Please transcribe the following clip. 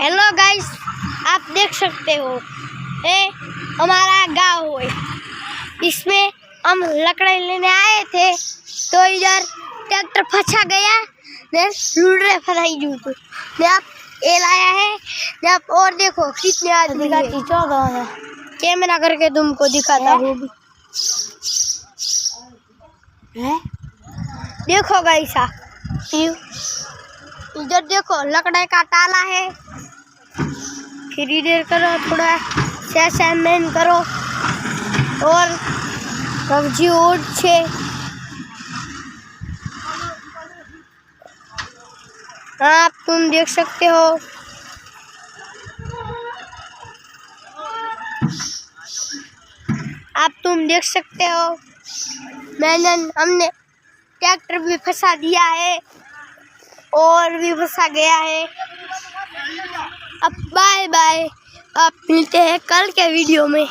Hello guys, आप देख सकते हो ये हमारा गांव है। इसमें हम लकड़ी लेने आए थे तो इधर ट्रैक्टर फंसा गया ने लूडरे फसाई जू तो ने आप ये लाया है ने आप और देखो कितने आदमी है। कैमरा करके तुमको दिखाता हूँ। देखो गाइस, इधर देखो लकड़ी का ताला है। फिर इधर करो थोड़ा सेशमेंट करो और सब्जी और छे आप तुम देख सकते हो। आप तुम देख सकते हो हमने ट्रैक्टर भी फंसा दिया है और भी फंसा गया है। अब बाय बाय, आप मिलते हैं कल के वीडियो में।